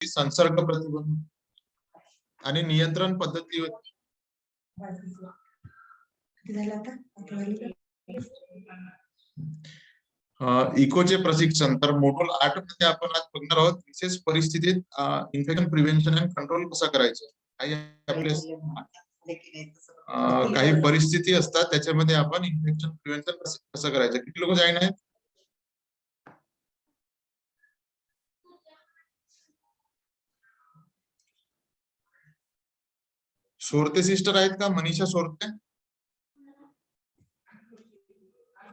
संसर्ग प्रतिबंध आणि नियंत्रण पद्धती इकोचे प्रशिक्षण. तर मॉड्यूल 8 मध्ये आपण आज बघणार आहोत विशेष परिस्थितीत इन्फेक्शन प्रिव्हेन्शन अँड कंट्रोल कसं करायचं. काही परिस्थिती असतात त्याच्यामध्ये आपण इन्फेक्शन प्रिव्हेन्शन कसं करायचं. किती लोक जॉईन आहेत? सोरते सिस्टर आहेत का? मनीषा सोरते.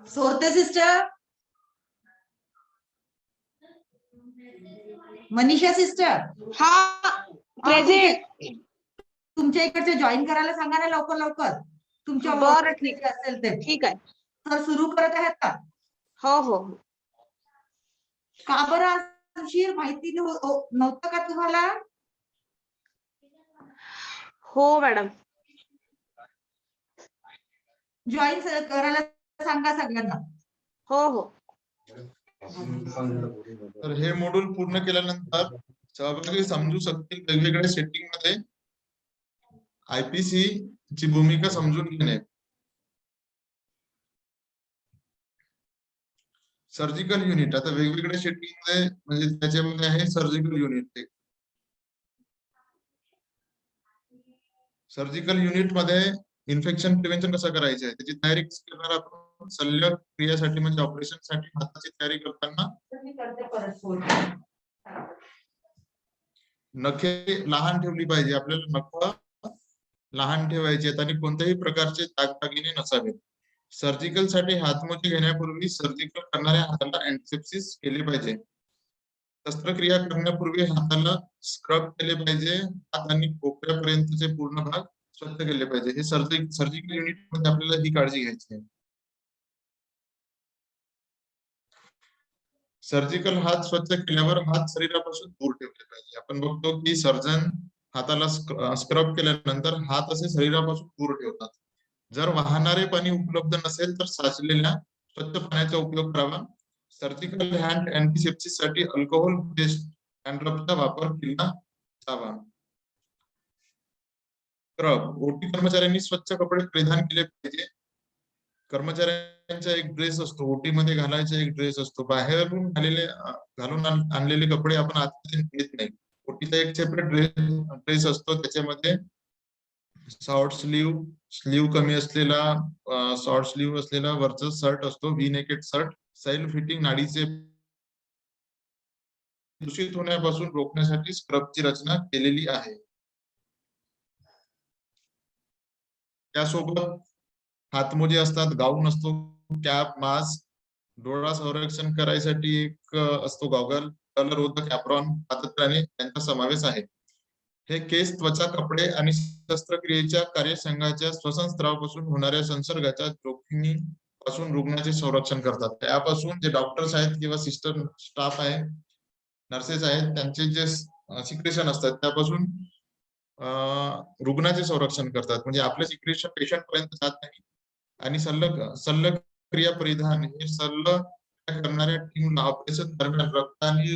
Sorte sister, Manisha sister. हा प्रेझेंट. तुमच्या इकडचे जॉईन करायला सांगा ना लवकर लवकर. तुमच्या बरं ठीक असेल ते. ठीक आहे. तर सुरू करत आहेत का? हो हो. का बरं उशीर? माहिती नव्हतं का तुम्हाला? हो मॅडम. जॉईन करायला सांगा सगळ्यांना. हो हो. तर हे मॉड्यूल पूर्ण केल्यानंतर सहभागी समजू शकतील वेगवेगळ्या सेटिंग मध्ये आयपीसी ची भूमिका समजून घेणे. सर्जिकल युनिट आता वेगवेगळ्या सेटिंग मध्ये म्हणजे त्याच्यामध्ये आहे सर्जिकल युनिट. सर्जिकल युनिट मध्ये इन्फेक्शन प्रिव्हेंशन कसं करायचं आहे त्याची तयारी करणार आपण. शल्य क्रियासाठी म्हणजे ऑपरेशन साठी हाताची तयारी करताना नखे लहान ठेवली पाहिजे. आपल्याला नख लहान ठेवायचे आहेत आणि कोणत्याही प्रकारचे दागदागिने नसावेत. सर्जिकल साठी हातमोजे घेण्यापूर्वी सर्जिकल करणाऱ्या हाताला अँटिसेप्सिस केले पाहिजे. शस्त्रक्रिया करण्यापूर्वी हाताला स्क्रब केले पाहिजे. हात आणि कोपऱ्यापर्यंतचे पूर्ण भाग स्वच्छ केले पाहिजे. हे सर्जिकल युनिट मध्ये आपल्याला ही काळजी घ्यायची आहे. सर्जिकल हात स्वच्छ केल्यावर हात शरीरापासून दूर ठेवले पाहिजे. आपण बघतो की सर्जन हाताला स्क्रब केल्यानंतर हात असे शरीरापासून दूर ठेवतात. जर वाहणारे पाणी उपलब्ध नसेल तर साचलेल्या स्वच्छ पाण्याचा उपयोग करावा. सर्जिकल हँड अँटिसेप्सिस साठी अल्कोहोल बेस्ड हँडरबचा वापर केला जावा. स्क्रब. ओटी कर्मचाऱ्यांनी स्वच्छ कपडे परिधान केले पाहिजे. कर्मचाऱ्यांचा एक ड्रेस असतो, ओटी मध्ये घालायचा एक ड्रेस असतो. बाहेरून घालून आणलेले कपडे आपण आतमध्ये घेत नाही. ओटीचा एक सेपरेट ड्रेस असतो, त्याच्यामध्ये शॉर्ट स्लीव कमी असलेला शॉर्ट स्लीव असलेला वरचा शर्ट असतो, V necked shirt. Self fitting नाडीचे दूषित होण्यापासून रोखण्यासाठी स्क्रबची रचना केलेली आहे. त्यासोबत हातमोजे असतात, गाऊन असतो, कॅप, मास्क, डोळा संरक्षण करायसाठी एक असतो गॉगल, कलरोधक ॲप्रॉन, पादत्राणे यांचा समावेश आहे. हे केस, त्वचा, कपडे आणि शस्त्रक्रियेच्या कार्यसंघाच्या श्वसनस्त्रावापासून होणाऱ्या संसर्गाच्या जोखमीपासून रुग्णाचे संरक्षण करतात. त्यापासून जे डॉक्टर्स आहेत किंवा सिस्टर स्टाफ आहे, नर्सेस आहेत, त्यांचे जे सिक्रेशन असतात त्यापासून रुग्णाचे संरक्षण करतात. म्हणजे आपले सिक्रेशन पेशंट पर्यंत जात नाही. आणि सल्लग क्रिया परिधान हे सल्ल करणाऱ्या टीमला ऑपरेशन दरम्यान रक्त आणि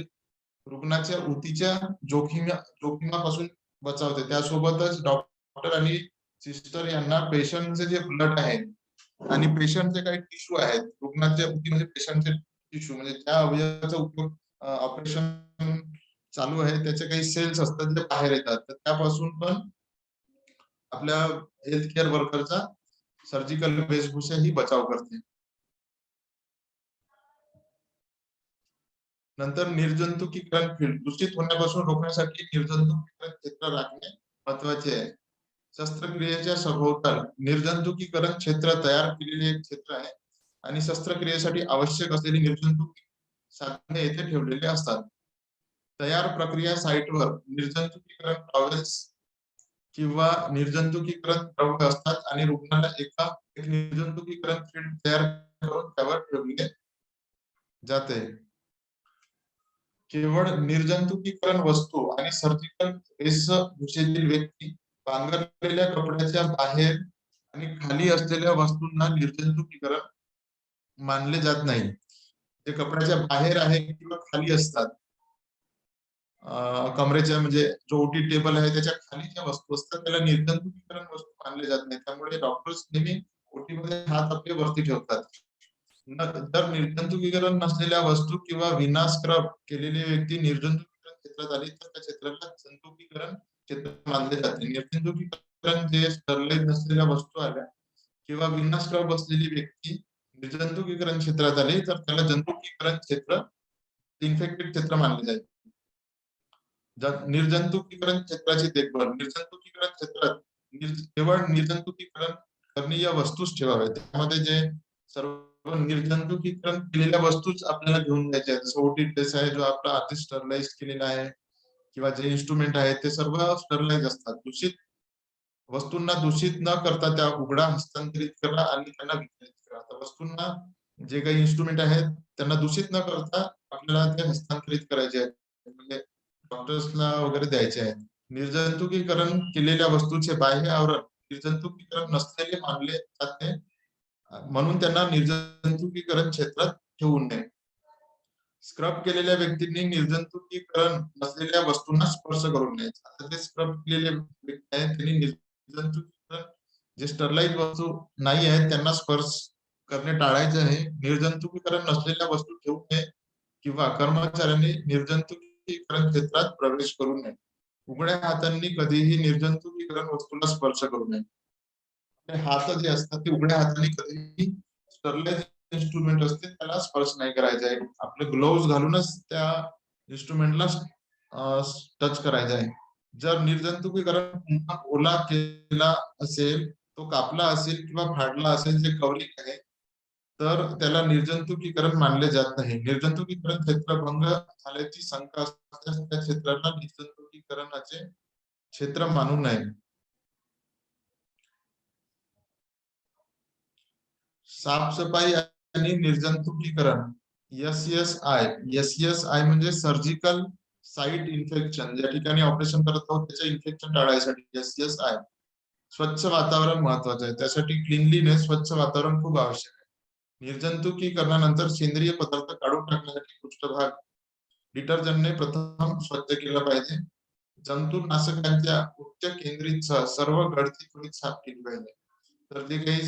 रुग्णाच्या ऊतीच्या जोखीमापासून बचावते. त्यासोबतच डॉक्टर आणि सिस्टर यांना पेशंटचे जे ब्लड आहे आणि पेशंटचे काही टिश्यू आहेत, रुग्णाच्या ऊतीमध्ये पेशंटचे टिश्यू म्हणजे त्या अवयवाचा उपयोग ऑपरेशन चालू आहे त्याचे काही सेल्स असतात जे बाहेर येतात, तर त्यापासून पण आपल्या हेल्थ केअर वर्करचा सर्जिकल वेशभूषा ही बचाव करते. नंतर निर्जंतुकीकरण फील्ड. दूषित होण्यापासून रोखण्यासाठी निर्जंतुकीकरण क्षेत्र राखणे महत्वाचे आहे. शस्त्रक्रियेच्या सभोवताल निर्जंतुकीकरण क्षेत्र तयार केलेले एक क्षेत्र आहे आणि शस्त्रक्रियेसाठी आवश्यक असलेली निर्जंतुकी साधने येथे ठेवलेले असतात. तयार प्रक्रिया साइटवर निर्जंतुकीकरण टॉवेल्स किंवा निर्जंतुकीकरण द्रव्य असतात आणि रुग्णाला एक निर्जंतुकीकरण फील्ड तयार करून त्यावर ठेवले जाते. केवळ निर्जंतुकीकरण वस्तू आणि सर्जिकल वेशभूषेतील व्यक्ती पांघरलेल्या कपड्याच्या बाहेर आणि खाली असलेल्या वस्तूंना निर्जंतुकीकरण मानले जात नाही. ते कपड्याच्या बाहेर आहे किंवा खाली असतात कमरेच्या म्हणजे जो ओटी टेबल आहे त्याच्या खाली ज्या वस्तू असतात त्याला निर्जंतुकीकरण वस्तू मानले जात नाही. त्यामुळे डॉक्टर्स नेहमी ओटी मध्ये हात आपले वरती ठेवतात. जर निर्जंतुकीकरण नसलेल्या वस्तू किंवा विना स्क्रब केलेली व्यक्ती निर्जंतुकीकरण क्षेत्रात आली तर त्या क्षेत्राला जंतुकीकरण क्षेत्र मानले जाते. निर्जंतुकीकरण जे स्टरलाइज नसलेल्या वस्तू आल्या किंवा विना स्क्रब असलेली व्यक्ती निर्जंतुकीकरण क्षेत्रात आली तर त्याला जंतुकीकरण क्षेत्र इन्फेक्टेड क्षेत्र मानले जाईल. निर्जंतुकीकरण क्षेत्राची देखभाल निर्जंतुकीकरण क्षेत्रात केवळ निर्जंतुकीकरण करणीय वस्तूच ठेवाव्या. त्यामध्ये जे सर्व निर्जंतुकीकरण केलेल्या वस्तूच आपल्याला घेऊन द्यायच्या आहेत. जसं ओटी ड्रेस आहे जो आपला आधी स्टरलाइज केलेला आहे किंवा जे इन्स्ट्रुमेंट आहेत ते सर्व स्टरलाइज असतात. दूषित वस्तूंना दूषित न करता त्या उघडा हस्तांतरित करा आणि त्यांना वितरित करा. आता वस्तूंना जे काही इन्स्ट्रुमेंट आहेत त्यांना दूषित न करता आपल्याला ते हस्तांतरित करायचे आहेत, म्हणजे डॉक्टर्सला वगैरे द्यायचे आहेत. निर्जंतुकीकरण केलेल्या वस्तूचे बाह्य आवरण निर्जंतुकीकरण नसलेले मानले जाते, म्हणून त्यांना निर्जंतुकीकरण क्षेत्रात ठेवू नये. स्क्रब केलेल्या व्यक्तींनी निर्जंतुकीकरण नसलेल्या वस्तूंना स्पर्श करू नये. आता जे स्क्रब केलेले व्यक्ती आहेत त्यांनी निर्जंतुकीकरण जे स्टरलाइज वस्तू नाही आहेत त्यांना स्पर्श करणे टाळायचे आहे. निर्जंतुकीकरण नसलेल्या वस्तू ठेवू नये किंवा कर्मचाऱ्यांनी निर्जंतुकीकरण क्षेत्रात प्रवेश करू नये. उघड्या हातांनी कधीही निर्जंतुकीकरण वस्तूला स्पर्श करू नये. आपले हात जे असतात ते उघड्या हातांनी कधीही स्टरलाइज इन्स्ट्रुमेंट असते त्याला स्पर्श नाही करायचा आहे. आपले ग्लोव्ह घालूनच त्या इन्स्ट्रुमेंटला टच करायचं आहे. जर निर्जंतुकीकरण पुन्हा ओला केला असेल, तो कापला असेल किंवा फाडला असेल जे कवरिंग आहे तर त्याला निर्जंतुकीकरण मानले जात नाही. निर्जंतुकीकरण क्षेत्र भंग झाल्याची शंका असल्यास त्या क्षेत्राला निर्जंतुकीकरणाचे क्षेत्र मानू नये. साफसफाई आणि निर्जंतुकीकरण SSI म्हणजे सर्जिकल साइट इन्फेक्शन. ज्या ठिकाणी ऑपरेशन करत आहोत त्याचे इन्फेक्शन टाळायसाठी SSI. स्वच्छ वातावरण महत्वाचं आहे. त्यासाठी क्लीनलीनेस स्वच्छ वातावरण खूप आवश्यक आहे. निर्जंतुकीकरणानंतर सेंद्रिय पदार्थ काढून टाकण्यासाठी पृष्ठभाग डिटर्जंटने प्रथम स्वच्छ केला पाहिजे. जंतुनाशकांच्या उच्च केंद्रितसह सर्व गळती त्वरित साफ केली पाहिजे. तर जे काही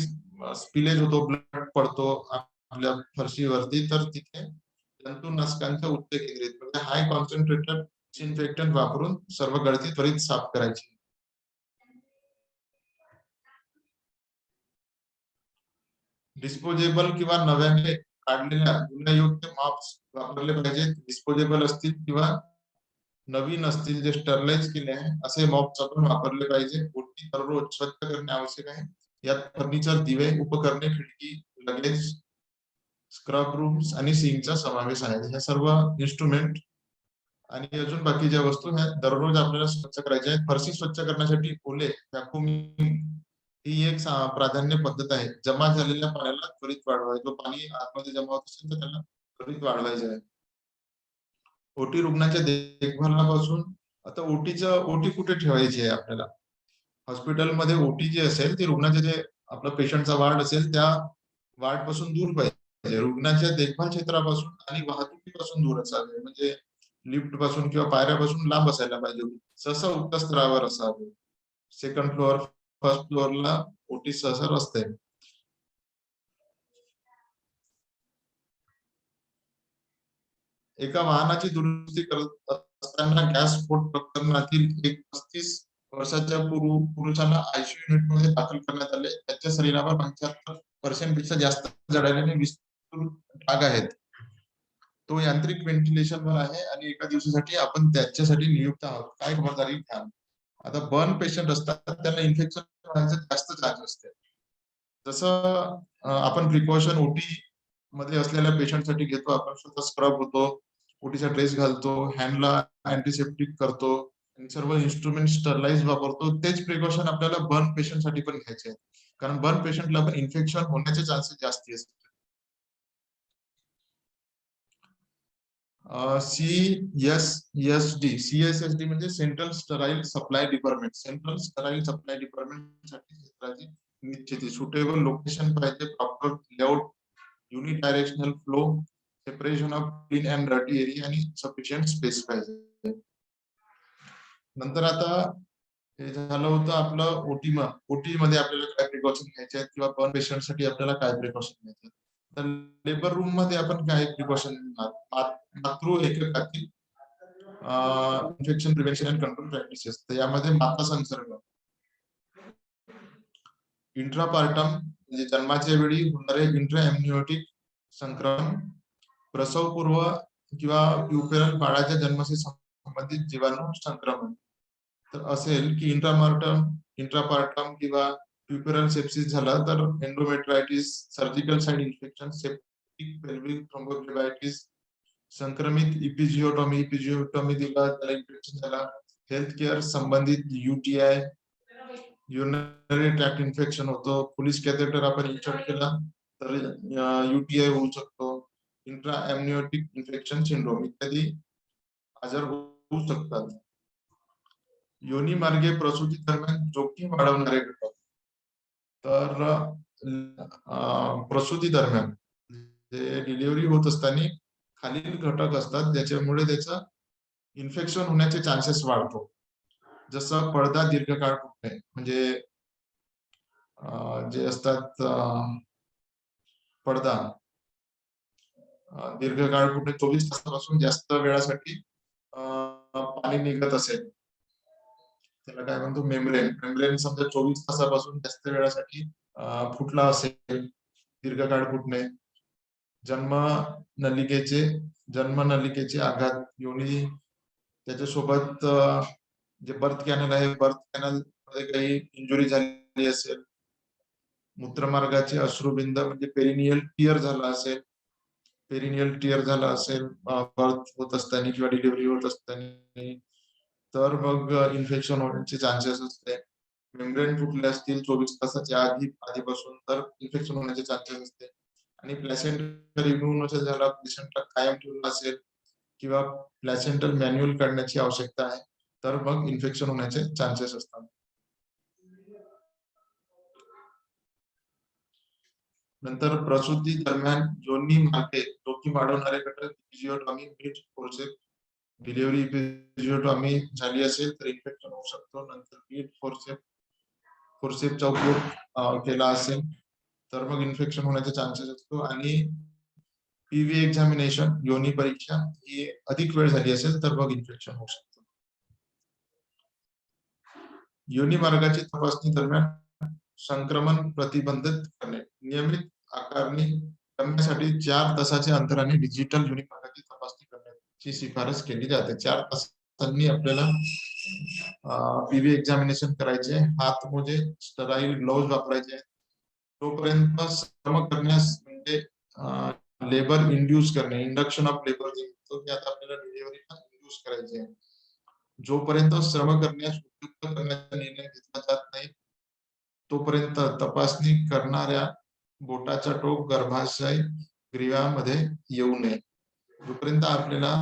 स्पिलेज होतो, ब्लड पडतो आपल्या फरशीवरती तर तिथे जंतुनाशकांच्या उच्च केंद्रित म्हणजे हाय कॉन्सन्ट्रेटेड डिसइन्फेक्टंट वापरून सर्व गळती त्वरित साफ करायची. डिस्पोजेबल किंवा नव्याने काढलेल्या गुणयुक्त मॉप्स वापरले पाहिजेत. डिस्पोजेबल असतील किंवा नवीन असतील जे स्टरलाइज केले आहे असे मॉप्स आपण वापरले पाहिजे. ओटी दररोज स्वच्छ करणे आवश्यक आहे. यात फर्निचर, दिवे, उपकरणे, खिडकी, लगेज, स्क्रब रूम्स आणि सिंकचा समावेश आहे. हे सर्व इन्स्ट्रुमेंट आणि अजून बाकीच्या वस्तू ह्या दररोज आपल्याला स्वच्छ करायच्या आहेत. फरशी स्वच्छ करण्यासाठी ओले व्हॅक्युमिंग ही एक प्राधान्य पद्धत आहे. जमा झालेल्या पाण्याला त्वरित वाढवायचे. जो पाणी आतमध्ये जमा होत असेल तर त्याला त्वरित वाढवायचे आहे. ओटी रुग्णाच्या देखभालापासून आता ओटी कुठे ठेवायची आहे आपल्याला? हॉस्पिटलमध्ये ओटी जी असेल ती रुग्णाचे जे आपला पेशंटचा वार्ड असेल त्या वार्ड पासून दूर पाहिजे. रुग्णाच्या देखभाल क्षेत्रापासून आणि वाहतुकीपासून दूर असावे. म्हणजे लिफ्ट पासून किंवा पायऱ्यापासून लांब असायला पाहिजे. सहसा उच्च स्तरावर असावे. सेकंड फ्लोअर, फर्स्ट फ्लोअरला ओटी सहसा असते. एका वाहनाची दुरुस्ती करत असताना गॅस स्फोट प्रकरणातील एक 35 वर्षाच्या पुरुषाला आयसीयू युनिट मध्ये दाखल करण्यात आले. त्याच्या शरीरावर 75% पेक्षा जास्त जळालेले विस्तृत डाग आहेत. तो यांत्रिक व्हेंटिलेशनवर आहे आणि एका दिवसासाठी आपण त्याच्यासाठी नियुक्त आहोत. काय खबरदारी घ्या. आता बर्न पेशंट असतात त्यांना इन्फेक्शन होण्याचे जास्त चान्स असते. जसं आपण प्रिकॉशन ओटी मध्ये असलेल्या पेशंटसाठी घेतो. आपण स्वतः स्क्रब होतो, ओटीचा ड्रेस घालतो, हँडला अँटीसेप्टिक करतो आणि सर्व इन्स्ट्रुमेंट स्टरलाइज वापरतो. तेच प्रिकॉशन आपल्याला बर्न पेशंट साठी पण घ्यायचे आहेत. कारण बर्न पेशंटला पण इन्फेक्शन होण्याचे चान्सेस जास्ती असतात. CSSD म्हणजे central sterile supply department. Central sterile supply department साठी क्षेत्राची निश्चिती. सुटेबल लोकेशन पाहिजे, proper layout, unidirectional flow, separation of clean and dirty area आणि सफिशियंट स्पेस पाहिजे. नंतर आता हे झालं होतं आपलं ओटी मध्ये आपल्याला काय प्रिकॉशन घ्यायचे आहेत किंवा बर्न पेशंट साठी आपल्याला काय प्रिकॉशन घ्यायचे आहेत. तर लेबर रूम मध्ये आपण काय प्रिकॉशन मातृ एककातील infection prevention and control practices. तर यामध्ये माता संसर्ग, इंट्रापार्टम म्हणजे जन्माच्या वेळी होणारे इंट्रा एम्निओटिक संक्रमण, प्रसवपूर्व किंवा प्युपेरल बाळाच्या जन्माशी संबंधित जीवाणू संक्रमण. तर असेल की इंट्रापार्टम किंवा प्युपेरल सेप्सिस झाला तर endometritis, surgical site infection, septic pelvic thrombophlebitis, संक्रमित इपिजिओटॉमी दिला त्याला इन्फेक्शन झाला, हेल्थ केअर संबंधित UTI, युरिनरी ट्रॅक्ट इन्फेक्शन होतो, पोलीस कॅथेटर आपण इन्सर्ट केला तर UTI होऊ शकतो, इंट्रा एम्निओटिक इन्फेक्शन सिंड्रोम इत्यादी आजार होऊ शकतात. योनी मार्गे प्रसूती दरम्यान जोखीम वाढवणारे घटक. तर प्रसूती दरम्यान जे डिलिव्हरी होत असताना खालील घटक असतात ज्याच्यामुळे त्याचं इन्फेक्शन होण्याचे चान्सेस वाढतो. जसं पडदा दीर्घकाळ फुटणे, म्हणजे जे असतात पडदा दीर्घकाळ फुटणे, 24 तासापासून जास्त वेळासाठी पाणी निघत असेल त्याला काय म्हणतो मेम्ब्रेन समजा 24 तासापासून जास्त वेळासाठी फुटला असेल, दीर्घकाळ फुटणे, जन्म नलिकेचे आघात, योनी त्याच्यासोबत जे बर्थ कॅनल आहे, बर्थ कॅनल मध्ये काही इंजुरी झाली असेल, मूत्रमार्गाचे अश्रुबिंद म्हणजे पेरिनियल टिअर झाला असेल बर्थ होत असताना किंवा डिलिव्हरी होत असताना, तर मग इन्फेक्शन होण्याचे चान्सेस असते. मेम्ब्रेन फुटले असतील 24 तासाच्या आधीपासून तर इन्फेक्शन होण्याचे चान्सेस असते. आणि प्लॅसेंटा रिमूव्ह नसेल झाला, प्लॅसेंटा कायम ठेवला असेल किंवा प्लॅसेंटल मॅन्युअल काढण्याची आवश्यकता आहे तर मग इन्फेक्शन होण्याचे चान्सेस असतात. नंतर प्रसूती दरम्यान योनी मार्गे जोखीम वाढवणारे घटक इपिजिओटॉमी, फोर्सेप्स, डिलिव्हरी इपिजिओटॉमी झाली असेल तर इन्फेक्शन होऊ शकतो. नंतर फोर्सेपचा उपयोग केला असेल तर मग इन्फेक्शन होण्याचे चान्सेस असतो. आणि PV एक्झामिनेशन, योनी परीक्षा ही अधिक वेळ झाली असेल तर मग इन्फेक्शन होऊ शकतं. योनी मार्गाची तपासणी दरम्यान संक्रमण प्रतिबंधित करणे, नियमित आकारणी करण्यासाठी 4 तासाच्या अंतराने डिजिटल योनी मार्गाची तपासणी करण्याची शिफारस केली जाते. 4 तासांनी आपल्याला PV एक्झामिनेशन करायचे, हात मोजे, स्टराईल ग्लोव्ज वापरायचे. तोपर्यंत श्रम करण्यास म्हणजे लेबर इंड्यूस करणे, इंडक्शन ऑफ लेबर जे म्हणतो की आता आपल्याला डिलिव्हरीला इंड्यूस करायचे आहे. जोपर्यंत श्रम करण्यास उपयुक्त करण्याचा निर्णय घेतला जात नाही तोपर्यंत तपासणी करणाऱ्या बोटाचा टोक गर्भाशय ग्रीवामध्ये येऊ नये. जोपर्यंत आपल्याला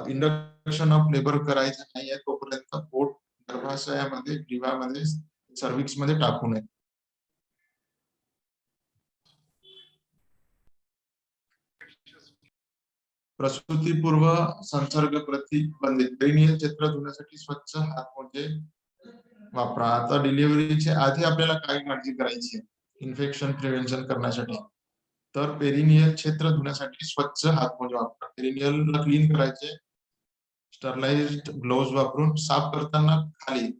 इंडक्शन ऑफ लेबर करायचं नाहीये तोपर्यंत बोट गर्भाशयामध्ये ग्रीवामध्ये सर्व्हिक्स मध्ये टाकू नये. प्रसूतीपूर्व संसर्ग प्रतिबंधित, पेरिनियल क्षेत्र धुण्यासाठी स्वच्छ हात मोजे वापरा. आता डिलिव्हरीच्या आधी आपल्याला काय काळजी करायची आहे इन्फेक्शन प्रिव्हेन्शन करण्यासाठी, तर पेरिनियल क्षेत्र धुण्यासाठी स्वच्छ हात मोजे वापरा. पेरिनियलला क्लीन करायचे, स्टरलाइज्ड ग्लोव्ज वापरून. साफ करताना खाली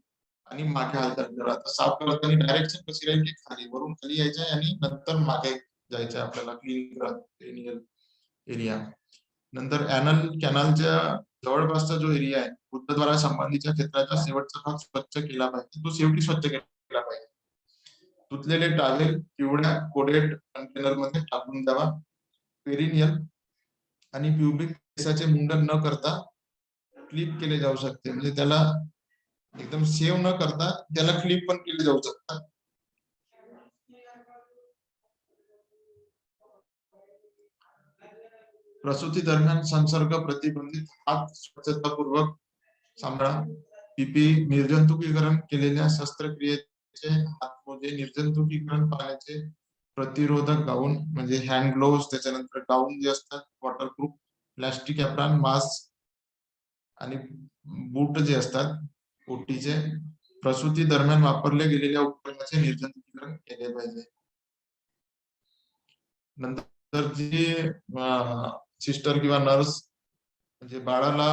आणि मागे हालचाल करा. साफ करताना डायरेक्शन कशी राहील की खाली वरून खाली यायचं आणि नंतर मागे जायचं आपल्याला क्लीन करा पेरिनियल एरिया. नंतर ऍनल कॅनलच्या जवळपासचा जो एरिया आहे, गुप्तद्वारा संबंधीच्या क्षेत्राचा शेवटचा भाग स्वच्छ केला पाहिजे, तो शेवटी स्वच्छ केला पाहिजे. धुतलेले टावेल पिवळ्या कोडेड कंटेनर मध्ये टाकून द्यावा. पेरिनियल आणि प्युबिक केसाचे मुंडन न करता क्लिप केले जाऊ शकते, म्हणजे त्याला एकदम सेव्ह न करता त्याला क्लिप पण केले जाऊ शकतात. प्रसूती दरम्यान संसर्ग प्रतिबंधित हात स्वच्छतापूर्वक सांभाळा. PP निर्जंतुकीकरण केलेल्या शस्त्रक्रियेचे हात मोजे, निर्जंतुकीकरण पाण्याचे प्रतिरोधक गाऊन म्हणजे हँड ग्लोव्स, त्याच्यानंतर गाऊन जे असतात वॉटरप्रूफ, प्लास्टिक ऍप्रॉन, मास्क आणि बूट जे असतात ओटीचे प्रसूती दरम्यान वापरल्या गेलेल्या उपकरणाचे निर्जंतुकीकरण केले पाहिजे. नंतर जी सिस्टर किंवा नर्स म्हणजे बाळाला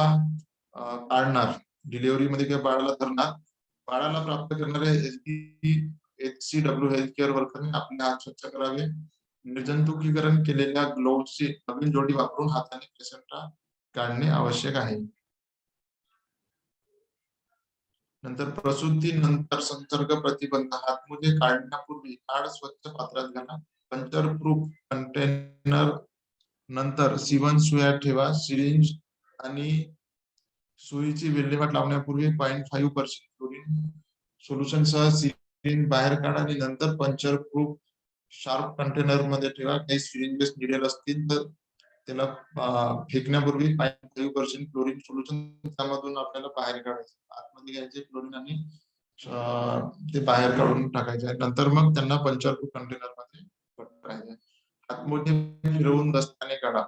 काढणार डिलिव्हरी मध्ये किंवा बाळाला धरणार बाळाला प्राप्त करणारे HCW हेल्थ केअर वर्करने आपले हात स्वच्छ करावे. निर्जंतुकीकरण केलेल्या ग्लोव्हची नवीन जोडी वापरून हाताने प्लेसेंटा काढणे आवश्यक आहे. नंतर प्रसूती नंतर संसर्ग प्रतिबंध हातमोजे काढण्यापूर्वी हाड स्वच्छ पात्रात घाला. पंचर प्रूफ कंटेनर नंतर सीवन सुया ठेवा. सिरिंज आणि सुईची विल्हेवाट लावण्यापूर्वी 0.5% क्लोरीन सोल्युशन सह सिरिंज बाहेर काढा आणि नंतर पंचर प्रूफ शार्प कंटेनर मध्ये ठेवा. काही सिरिंजेस निडेल असतील तर त्याला फेकण्यापूर्वी 0.5% क्लोरीन सोल्युशन त्यामधून आपल्याला बाहेर काढायचं. आतमध्ये घ्यायचे क्लोरीन आणि ते बाहेर काढून टाकायचे. नंतर मग त्यांना पंचर प्रूफ कंटेनर मध्ये टाकायचे. हातमोजे फिरवून दस्ताने काढा.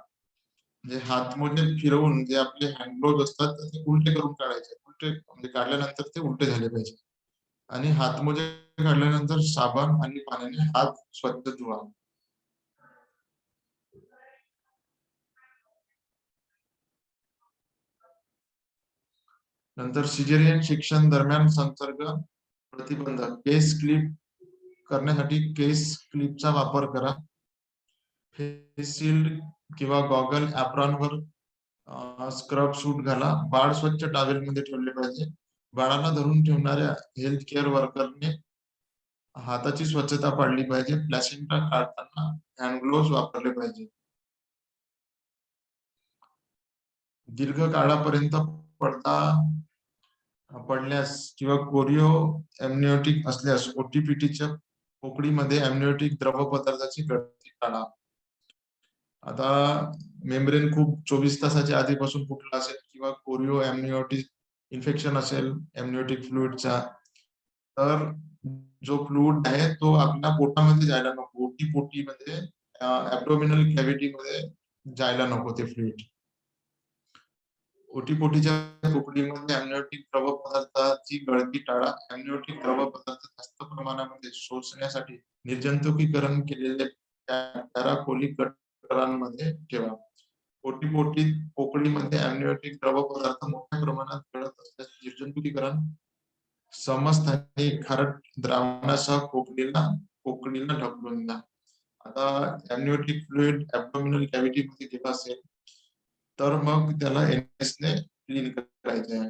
म्हणजे हातमोजे फिरवून जे आपले हँड ग्लोव्ह असतात ते उलटे करून काढायचे. उलटे म्हणजे काढल्यानंतर ते उलटे झाले पाहिजे. आणि हातमोजे काढल्यानंतर साबण आणि पाण्याने हात स्वच्छ धुवा. नंतर सिजेरियन शिक्षण दरम्यान संसर्ग प्रतिबंध केस क्लिप करण्यासाठी केस क्लिपचा वापर करा. फेस शिल्ड किंवा गॉगल ऍप्रॉन वर स्क्रब सूट घाला. बाळ स्वच्छ टॉवेल मध्ये ठेवले पाहिजे. बाळाला धरून ठेवणाऱ्या हेल्थ केअर वर्करने हाताची स्वच्छता पाळली पाहिजे. प्लॅसेंटा काढताना हँड ग्लोव्ह वापरले पाहिजे. दीर्घ काळापर्यंत पडल्यास किंवा कोरिओ एमनिओटिक असल्यास ओटीपीटीच्या पोकळीमध्ये एमनिओटिक द्रव पदार्थाची गळती टाळा. आता मेम्ब्रेन खूप 24 तासाच्या आधीपासून फुटला असेल किंवा कोरिओ एमनिओटिक इन्फेक्शन असेल एमनिओटिक फ्लुइडचा तर जो फ्लुइड आहे तो आपल्या पोटामध्ये जायला नको. पोटीमध्ये ऍब्डोमिनल कॅव्हिटी मध्ये जायला नको ते फ्लुइड. ओटीपोटीच्या पोकळीमध्ये एमनिओटिक द्रव पदार्थाची गळती टाळा. एमनिओटिक द्रव पदार्थ जास्त प्रमाणामध्ये शोषण्यासाठी निर्जंतुकीकरण केलेले पॅराकोलिक गटारांमध्ये ठेवा. ओटीपोटी पोकळीमध्ये एमनिओटिक द्रव पदार्थ मोठ्या प्रमाणात गळत असल्यास निर्जंतुकीकरण समस्थानी खारट द्रावणासह पोकळीला ढकलून द्या. आता एमनिओटिक फ्लुइड ऍब्डोमिनल कॅव्हिटी मध्ये गेला असेल तर मग त्याला NS ने क्लीन करायचे आहे.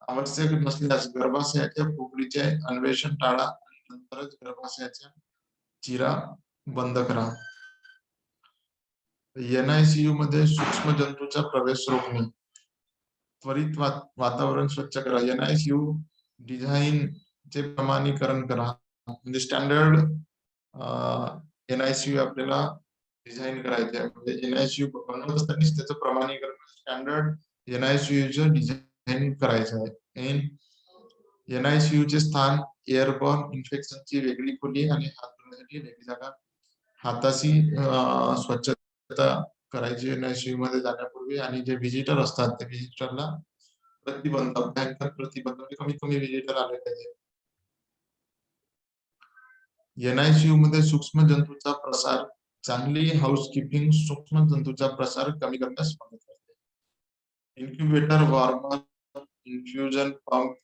आवश्यक नसल्यास गर्भाशयाच्या पोकळीचे अन्वेषण टाळा आणि नंतरच गर्भाशयाच्या चिरा बंद करा. NICU मध्ये सूक्ष्म जंतूचा प्रवेश रोखणे. त्वरित वातावरण स्वच्छ करा. NICU डिझाईन चे प्रमाणीकरण करा. म्हणजे स्टँडर्ड NICU आपल्याला डिझाईन करायचे आहे. म्हणजे NICU बनवत असताना त्याचं प्रमाणीकरण स्टँडर्ड NICU डिझाईन करायचं आहे. NICU चे स्थान एअरबॉर्न इन्फेक्शनची वेगळी खोली आणि हात धुण्यासाठी वेगळी जागा. हाताची स्वच्छता करायची NICU मध्ये जाण्यापूर्वी आणि जे व्हिजिटर असतात त्या व्हिजिटरला प्रतिबंध भयंकर प्रतिबंध कमीत कमी व्हिजिटर आले पाहिजे. NICU मध्ये सूक्ष्म जंतूचा प्रसार चांगली हाऊसकीपिंग सूक्ष्म जंतूचा प्रसार कमी करण्यास मदत करते. Incubator warmer infusion pump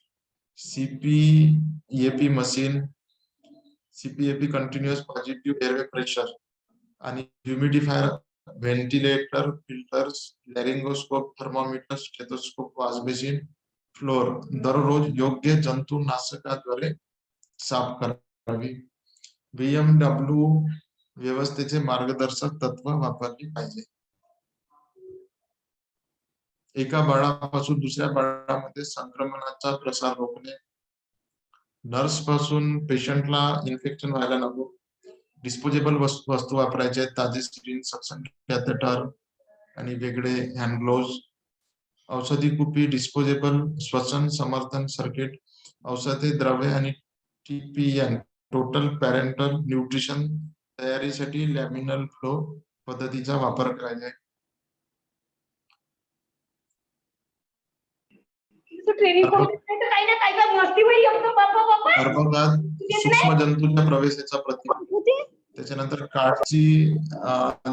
CPAP machine CPAP continuous positive airway pressure आणि humidifier ventilator filters laryngoscope thermometer stethoscope wash basin floor दररोज योग्य जंतुनाशकाद्वारे साफ करावी. BMW व्यवस्थेचे मार्गदर्शक तत्व वापरली पाहिजे. एका बाळापासून दुसऱ्या बाळामध्ये संक्रमणाचा प्रसार रोखणे. नर्स पासून पेशंटला इन्फेक्शन व्हायला नको. डिस्पोजेबल वस्तू वापरायचे. ताजी सिरिंज सक्शन कॅथेटर आणि वेगळे हँड ग्लोव्ह. औषधी कुपी डिस्पोजेबल श्वसन समर्थन सर्किट औषधी द्रव्ये आणि TPN टोटल पॅरेंटल न्यूट्रिशन तयारीसाठी लॅमिनल फ्लो पद्धतीचा वापर करायचा आहे. तू ट्रेनिंग अर्भक- कोण देत नाही तर काही ना काही तर मस्ती होईल आमचं बाप्पा बाप्पा अर्भकात सूक्ष्म जंतूंच्या प्रवेशाचा प्रतिबंध, त्याच्यानंतर कार्डची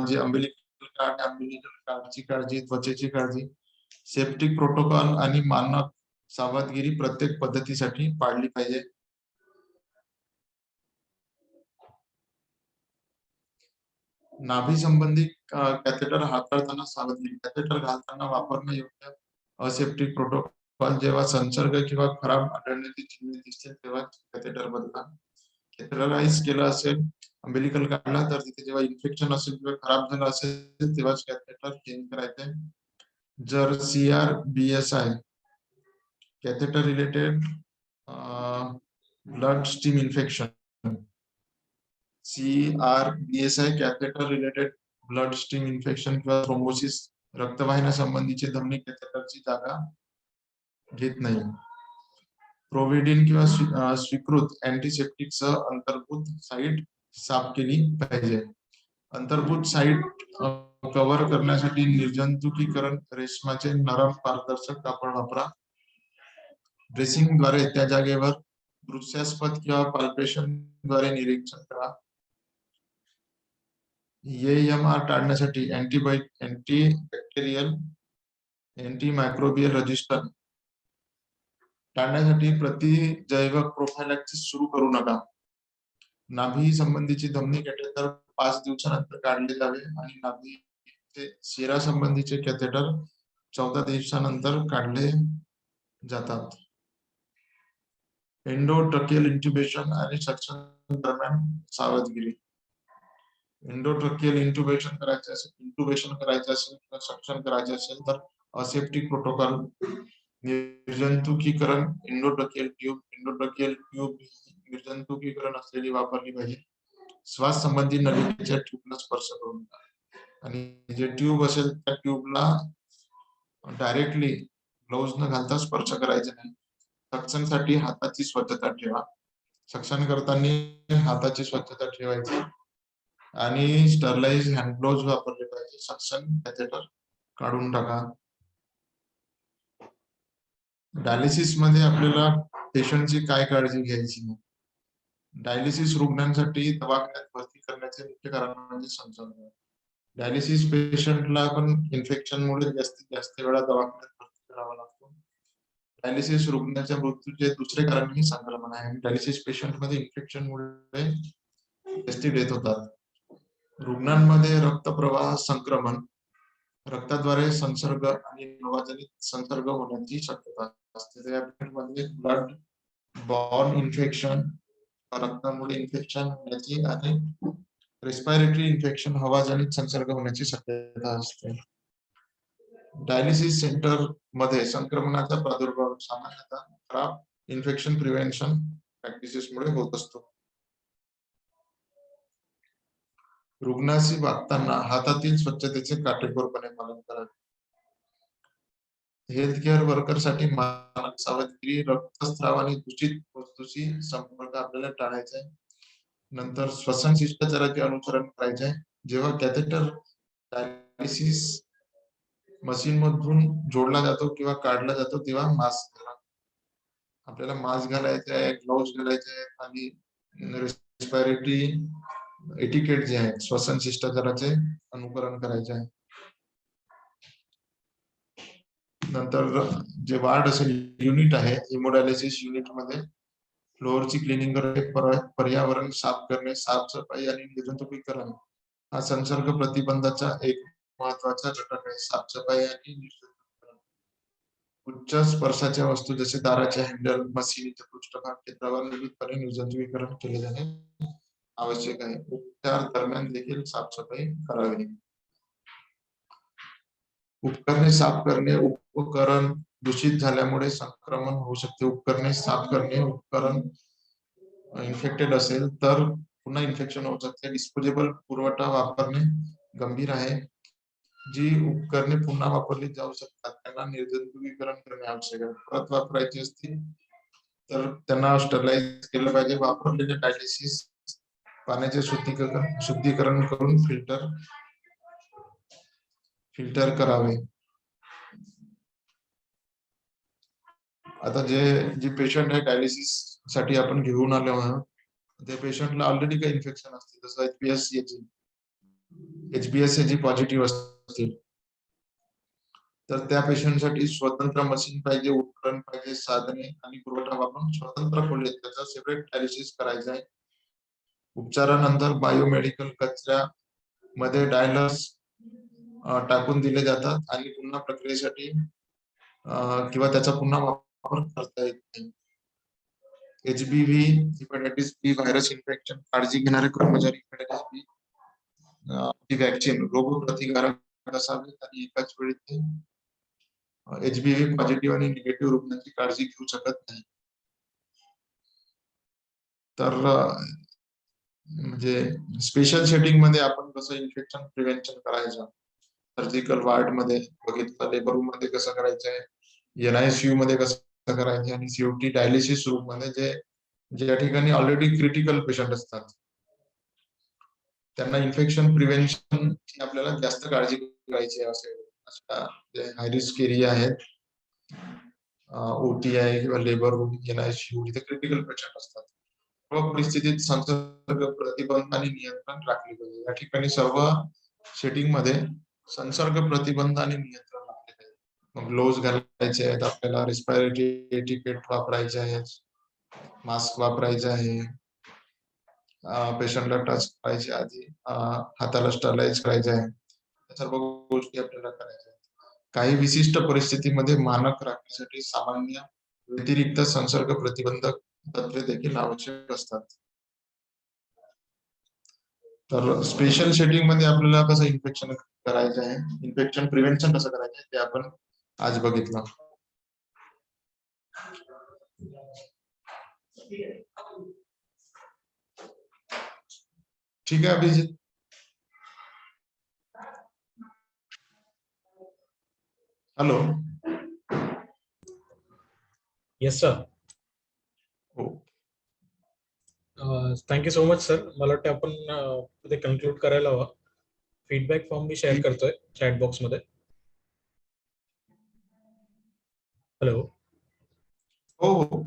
जी अंबिलिकल कार्ड, अंबिलिकल कार्डची काळजी, त्वचेची काळजी, सेप्टिक प्रोटोकॉल आणि मानक सावधगिरी प्रत्येक पद्धतीसाठी पाळली पाहिजे. नाभी संबंधी कॅथेटर हाताळताना सावधगिरी, कॅथेटर घालताना वापरणं योग्य असेप्टिक प्रोटोकॉल, जेव्हा संसर्ग किंवा खराब आढळण्याची चिन्हे दिसतील तेव्हा कॅथेटर बदला. कॅथेटराइज केलं असेल, अंबिलिकल काढला तर तिथे जेव्हा इन्फेक्शन असेल किंवा खराब झालं असेल तेव्हाच कॅथेटर चेंज करायचे. जर CRBSI catheter related blood stream infection, CRBSI catheter related blood stream infection किंवा थ्रोम्बोसिस, रक्तवाहिन्या संबंधीचे धमनी कॅथेटरची जागा घेत नाही. प्रोव्हिडिन किंवा स्वीकृत अँटीसेप्टिक सह अंतर्भूत साईट साफ केली पाहिजे. अंतर्भूत साईट कव्हर करण्यासाठी निर्जंतुकीकरण रेशमाचे नरम पारदर्शक कापड वापरा. ड्रेसिंग द्वारे त्या जागेवर दृश्यास्पद किंवा पाल्पेशन द्वारे निरीक्षण करा. AMR टाळण्यासाठी अँटीबॅक्टेरियल, अँटीमायक्रोबियल रजिस्टर टाळण्यासाठी प्रतिजैवक प्रोफायलॅक्सिस सुरू करू नका. नाभी संबंधीची धमनी कॅथेटर 5 दिवसानंतर काढले जावे आणि नाभीचे शिरा संबंधीचे कॅथेटर 14 दिवसानंतर काढले जातात. एंडोट्रकियल इंट्युबेशन आणि सक्शन दरम्यान सावधगिरी. एंडोट्रकियल इंट्युबेशन करायचे असेल किंवा सक्शन करायचे असेल तर असेप्टिक प्रोटोकॉल, निर्जंतुकीकरण, एंडोट्रकियल ट्यूब निर्जंतुकीकरण असलेली वापरली पाहिजे. श्वास संबंधी नलिकेच्या ट्यूबला स्पर्श करू नका आणि जे ट्यूब असेल त्या ट्यूबला डायरेक्टली ग्लोव्ज न घालता स्पर्श करायचे नाही. सक्शनसाठी हाताची स्वच्छता ठेवा. सक्शन करताना हाताची स्वच्छता ठेवायची आणि स्टरलाइज हँड ग्लोव्ज वापरले पाहिजे. सक्शन कॅथेटर काढून टाका. डायलिसिस मध्ये आपल्याला पेशंटची काय काळजी घ्यायची नाही. डायलिसिस रुग्णांसाठी दवाखान्यात भरती करण्याचे मुख्य कारण म्हणजे संसर्ग. डायलिसिस पेशंटला पण इन्फेक्शनमुळे जास्तीत जास्त वेळा दवाखान्यात भरती करावा लागतो. डायलिसिस रुग्णाच्या मृत्यूचे दुसरे कारण ही संक्रमण आहे. डायलिसिस पेशंट मध्ये इन्फेक्शनमुळे जास्ती डेथ होतात. रुग्णांमध्ये रक्तप्रवाह संक्रमण, रक्ताद्वारे संसर्ग आणि नवाजनित संसर्ग होण्याची शक्यता असते. त्यामध्ये ब्लड बॉर्न इन्फेक्शन, रक्तामुळे इन्फेक्शन होण्याची आणि रेस्पिरेटरी इन्फेक्शन, हवाजनित संसर्ग होण्याची शक्यता असते. डायलिसिस सेंटर मध्ये संक्रमणाचा प्रादुर्भाव सामान्यतः खराब इन्फेक्शन प्रिव्हेन्शन प्रॅक्टिसेसमुळे होत असतो. रुग्णाशी वागताना हातातील स्वच्छतेचे काटेकोरपणे पालन करावे. हेल्थ केअर वर्कर साठी मानक सावधगिरी, रक्तस्राव आणि दूषित वस्तूशी संपर्क आपल्याला टाळायचा आहे. नंतर श्वसन शिष्टाचाराचे अनुसरण करायचे आहे. जेव्हा कॅथेटर डायलिसिस मशीन मधून जोडला जातो किंवा काढला जातो तेव्हा मास्क घाला. आपल्याला मास्क घालायचे आहे, ग्लोव्ज घालायचे आहेत आणि रेस्पिरेटरी एटिकेट जे आहे, श्वसन शिष्टाचाराचे अनुकरण करायचे आहे. नंतर जे वार्ड असेल युनिट आहे, हिमोडायलिसिस युनिट मध्ये फ्लोअरची क्लिनिंग करणे, पर्यावरण साफ करणे, साफसफाई आणि निर्जंतुकीकरण हा संसर्ग प्रतिबंधाचा एक महत्वाचा घटक आहे. साफसफाई आणि निर्जंतुकीकरण. उच्च स्पर्शाच्या वस्तू जसे दाराचे हँडल, मशीनीचे पृष्ठभाग क्षेत्रावर नियमितपणे निर्जंतुकीकरण केले जाणे आवश्यक आहे. उपचार दरम्यान देखील साफसफाई करावी. उपकरणे साफ करणे, उपकरण दूषित झाल्यामुळे संक्रमण होऊ शकते. उपकरणे साफ करणे, उपकरण इन्फेक्टेड असेल तर पुन्हा इन्फेक्शन होऊ शकते. डिस्पोजेबल पुरवठा वापरणे गंभीर आहे. जी उपकरणे पुन्हा वापरली जाऊ शकतात त्यांना निर्जंतुकीकरण करणे आवश्यक आहे. परत वापरायची असतील तर त्यांना स्टरलाइज केलं पाहिजे. वापरलेले डायलिसिस पाण्याचे शुद्धीकरण करून फिल्टर करावे. आता जे पेशंट आहे डायलिसिस साठी आपण घेऊन आलो आहोत, त्या पेशंटला ऑलरेडी काही इन्फेक्शन असते, जसं एचबीएस पॉझिटिव्ह असतील, तर त्या पेशंटसाठी स्वतंत्र मशीन पाहिजे, उपकरण पाहिजे, साधने आणि पुरवठा वापरून स्वतंत्र खोलीत त्याचा सेपरेट डायलिसिस करायचा आहे. उपचारानंतर बायोमेडिकल कचऱ्यामध्ये डायलस टाकून दिले जातात आणि पुन्हा प्रक्रियेसाठी किंवा त्याचा पुन्हा वापर करता येत नाही. एचबीव्ही हेपॅटायटिस बी व्हायरस इन्फेक्शन काळजी घेणारे कर्मचारी हेपॅटायटिस बी वॅक्सिन रोगप्रतिकारक असावेत आणि एकाच वेळी ते एचबीव्ही पॉझिटिव्ह आणि निगेटिव्ह रुग्णांची काळजी घेऊ शकत नाही. तर म्हणजे स्पेशल सेटिंग मध्ये आपण कसं इन्फेक्शन प्रिव्हेंशन करायचं, सर्जिकल वार्ड मध्ये बघितलं, लेबर रूम मध्ये कसं करायचंय, NICU मध्ये कसं करायचं, आणि COT डायलिसिस रूम मध्ये ज्या ठिकाणी ऑलरेडी क्रिटिकल पेशंट असतात त्यांना इन्फेक्शन प्रिव्हेंशन ची आपल्याला जास्त काळजी करायची आहे. अशा जे हाय रिस्क एरिया आहेत, OT आहे किंवा लेबर रूम, NICU, जिथे क्रिटिकल पेशंट असतात, सर्व परिस्थितीत संसर्ग प्रतिबंध आणि नियंत्रण राखले पाहिजे. या ठिकाणी सर्व सेटिंग मध्ये संसर्ग प्रतिबंध आणि नियंत्रण राखले पाहिजे. मग ग्लोव्ज घालायचे आहेत आपल्याला, रेस्पिरेटरी एटिकेट वापरायचे आहेत, मास्क वापरायचा आहे, पेशंटला टच करायचे आधी हाताला स्टरलाइज करायचे आहे, सर्व गोष्टी आपल्याला करायच्या आहेत. काही विशिष्ट परिस्थितीमध्ये मानक राखण्यासाठी सामान्य व्यतिरिक्त संसर्ग प्रतिबंधक तत्वे देखील आवश्यक असतात. तर स्पेशल सेटिंग मध्ये आपल्याला कसं इन्फेक्शन करायचं आहे, इन्फेक्शन प्रिव्हेंशन कसं करायचं आहे ते आपण आज बघितलं. ठीक आहे अभिजित. हॅलो. Yes sir. हो. Thank you so much sir. मला वाटतं आपण ते कन्क्लूड करायला हवा. फीडबॅक फॉर्म मी शेअर करतोय चॅट बॉक्स मध्ये. हॅलो. हो हो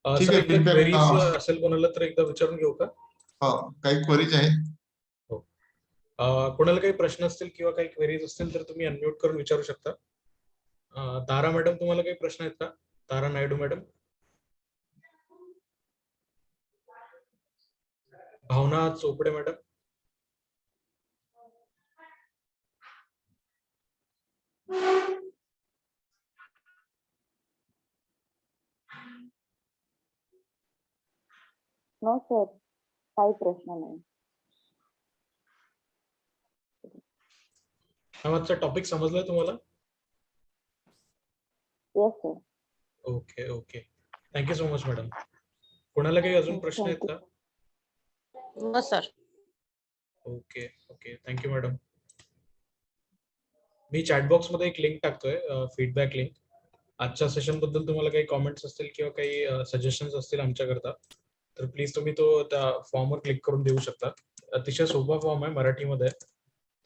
ठीक सर आहे. एकदा feedback, क्वेरीज असेल कोणाला तर एकदा विचारून घेऊ का? काही क्वेरीज आहेत? हो. कोणाला काही प्रश्न असतील किंवा काही क्वेरीज असतील तर तुम्ही अनम्यूट करून विचारू शकता. तारा मॅडम, तुम्हाला काही प्रश्न आहेत का? Tara Naidu madam. Bhavana Chopde madam. No sir, काही प्रश्न नाही. आजचा टॉपिक समजलाय तुम्हाला? Yes sir. Okay okay. Thank you so much madam. कोणाला काही अजून प्रश्न आहेत का? No sir. Okay okay. Thank you madam. मी चॅटबॉक्स मध्ये एक लिंक टाकतोय, फीडबॅक लिंक. आजच्या सेशन बद्दल तुम्हाला काही कॉमेंट्स असतील किंवा काही सजेशन्स असतील आमच्याकरता, तर प्लीज तुम्ही तो त्या फॉर्मवर क्लिक करून देऊ शकता. अतिशय सोपा फॉर्म आहे, मराठीमध्ये,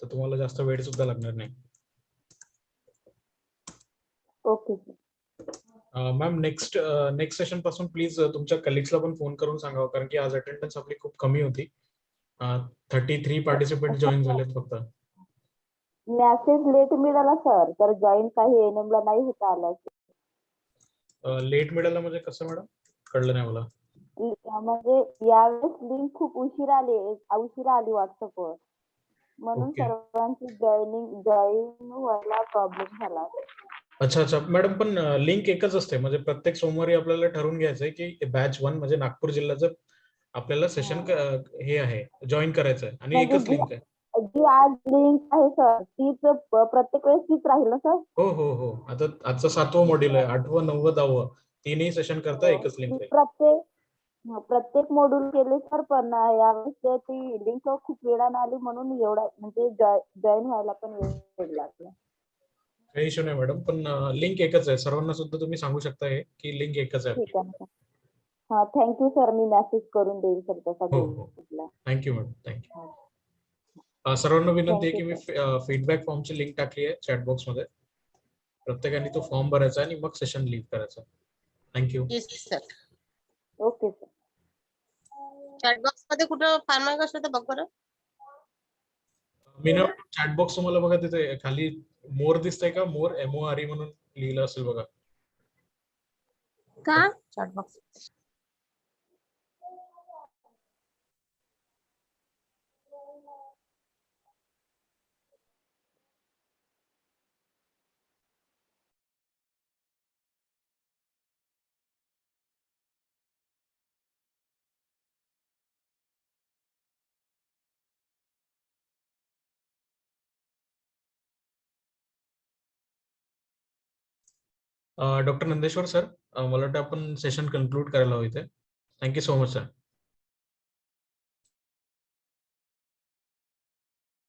तर तुम्हाला जास्त वेळ सुद्धा लागणार नाही. Okay sir. Ma'am next session पासून प्लीज तुमच्या कलिग्सला पण फोन करून सांगावं, कारण की आज अटेंडन्स आपली खूप कमी होती. 33 पार्टिसिपेंट जॉईन झालेत फक्त. मेसेज लेट मिळाला सर, तर जॉईन काही एनएम ला नाही होता आलं. लेट मिळालं म्हणजे कसं मॅडम? कळलं नाही मला. म्हणजे यावेळेस लिंक खूप उशिरा आली व्हॉट्सअपवर, म्हणून ओके. सर्वांची जॉईन व्हायला प्रॉब्लेम झाला. अच्छा अच्छा मॅडम, पण लिंक एकच असते, म्हणजे प्रत्येक सोमवारी आपल्याला ठरवून घ्यायचंय की बॅच 1 म्हणजे नागपूर जिल्ह्याचं आपल्याला सेशन हे आहे, जॉईन करायचं आहे, आणि म्हणजे एकच लिंक आहे. जी आज लिंक आहे सर, तीच प्रत्येक वेळेस तीच राहील ना सर? हो हो हो. आता आजचं 7वं मॉड्यूल आहे, 8वं 9वं 10वं तिन्ही सेशन करता एकच लिंक आहे. प्रत्येक मॉड्यूल केले सर, पण यावेळेस ती लिंक खूप वेळानं आली, म्हणून एवढा म्हणजे जॉईन व्हायला पण वेळ लागला. काही इश्यू नाही मॅडम, पण लिंक एकच आहे. सर्वांना सुद्धा तुम्ही सांगू शकता हे की लिंक एकच आहे. ठीक आहे. हा, थँक्यू सर. मी मेसेज करून देईल सर तसा हो हो. ग्रुपला. Thank you madam. थँक्यू. सर्वांना विनंती आहे की मी Thank you, फीडबॅक फॉर्मची लिंक टाकली आहे चॅट बॉक्स मध्ये. प्रत्येकाने तो फॉर्म भरायचा आणि मग सेशन लीव करायचं. Thank you. Yes sir. Okay sir. Chat box मध्ये कुठं फार्मा कसं होतं बघ बरं. मी ना चॅट बॉक्स तुम्हाला बघा तिथे खाली मोर दिसतंय का? मोर MORE म्हणून लिहिलं असेल बघा. का chat box? Doctor Nandeshwar sir, मला वाटतं आपण सेशन कन्क्लूड करायला हवं इथे. Thank you so much sir.